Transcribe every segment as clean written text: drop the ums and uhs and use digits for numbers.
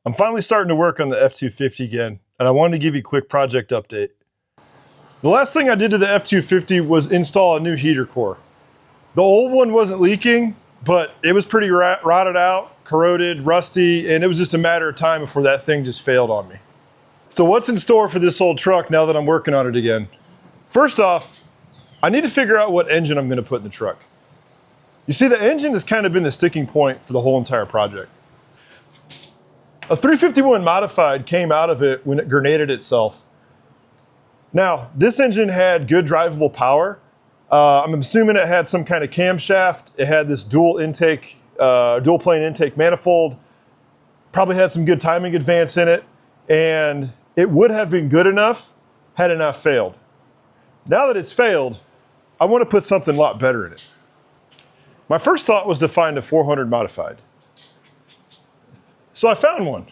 I'm finally starting to work on the F-250 again, and I wanted to give you a quick project update. The last thing I did to the F-250 was install a new heater core. The old one wasn't leaking, but it was pretty rotted out, corroded, rusty, and it was just a matter of time before that thing just failed on me. So what's in store for this old truck now that I'm working on it again? First off, I need to figure out what engine I'm going to put in the truck. You see, the engine has kind of been the sticking point for the whole entire project. A 351 modified came out of it when it grenaded itself. Now, this engine had good drivable power. I'm assuming it had some kind of camshaft. It had this dual plane intake manifold. Probably had some good timing advance in it. And it would have been good enough had it not failed. Now that it's failed, I want to put something a lot better in it. My first thought was to find a 400 modified. So I found one.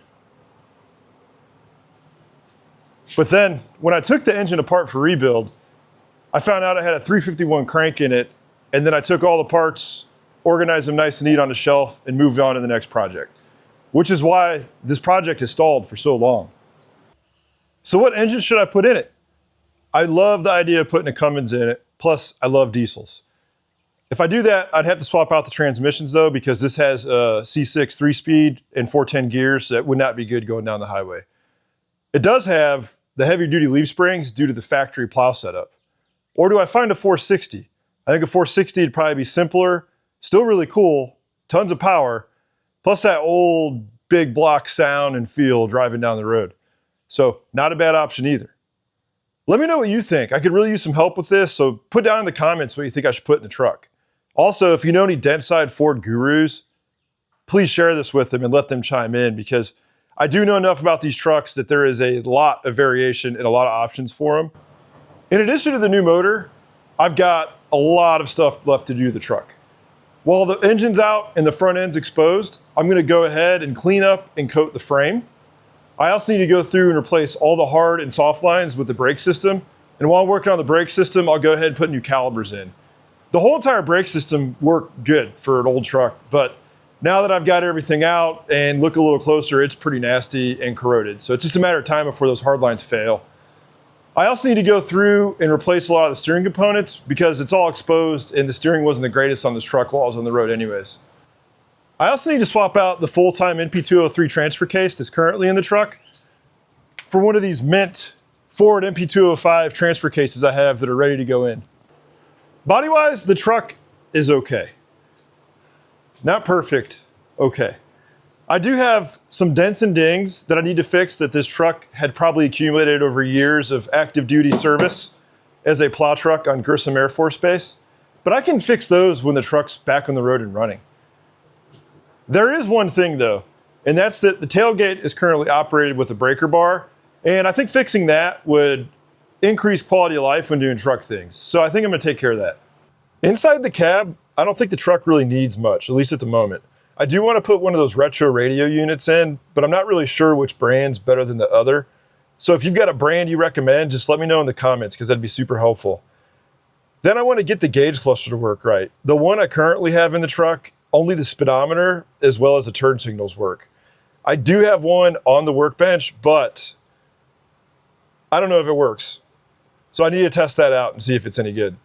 But then when I took the engine apart for rebuild, I found out it had a 351 crank in it, and then I took all the parts, organized them nice and neat on the shelf, and moved on to the next project, which is why this project has stalled for so long. So what engine should I put in it? I love the idea of putting a Cummins in it, plus I love diesels. If I do that, I'd have to swap out the transmissions though, because this has a C6 3-speed and 410 gears, so that would not be good going down the highway. It does have the heavy duty leaf springs due to the factory plow setup. Or do I find a 460? I think a 460 would probably be simpler, still really cool, tons of power, plus that old big block sound and feel driving down the road. So not a bad option either. Let me know what you think. I could really use some help with this, so put down in the comments what you think I should put in the truck. Also, if you know any Dentside Ford gurus, please share this with them and let them chime in, because I do know enough about these trucks that there is a lot of variation and a lot of options for them. In addition to the new motor, I've got a lot of stuff left to do to the truck. While the engine's out and the front end's exposed, I'm going to go ahead and clean up and coat the frame. I also need to go through and replace all the hard and soft lines with the brake system. And while I'm working on the brake system, I'll go ahead and put new calipers in. The whole entire brake system worked good for an old truck, but now that I've got everything out and look a little closer, it's pretty nasty and corroded. So it's just a matter of time before those hard lines fail. I also need to go through and replace a lot of the steering components because it's all exposed and the steering wasn't the greatest on this truck while I was on the road anyways. I also need to swap out the full-time NP203 transfer case that's currently in the truck for one of these mint Ford NP205 transfer cases I have that are ready to go in. Body-wise, the truck is okay. Not perfect, okay. I do have some dents and dings that I need to fix that this truck had probably accumulated over years of active duty service as a plow truck on Grissom Air Force Base, but I can fix those when the truck's back on the road and running. There is one thing though, and that's that the tailgate is currently operated with a breaker bar, and I think fixing that would increase quality of life when doing truck things. So I think I'm gonna take care of that. Inside the cab, I don't think the truck really needs much, at least at the moment. I do want to put one of those retro radio units in, but I'm not really sure which brand's better than the other. So if you've got a brand you recommend, just let me know in the comments because that'd be super helpful. Then I want to get the gauge cluster to work right. The one I currently have in the truck, only the speedometer as well as the turn signals work. I do have one on the workbench, but I don't know if it works. So I need to test that out and see if it's any good.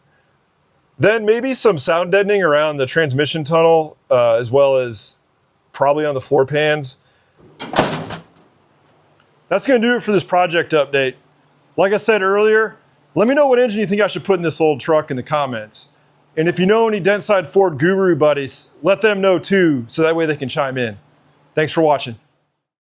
Then maybe some sound deadening around the transmission tunnel, as well as probably on the floor pans. That's gonna do it for this project update. Like I said earlier, let me know what engine you think I should put in this old truck in the comments. And if you know any Dentside Ford guru buddies, let them know too, so that way they can chime in. Thanks for watching.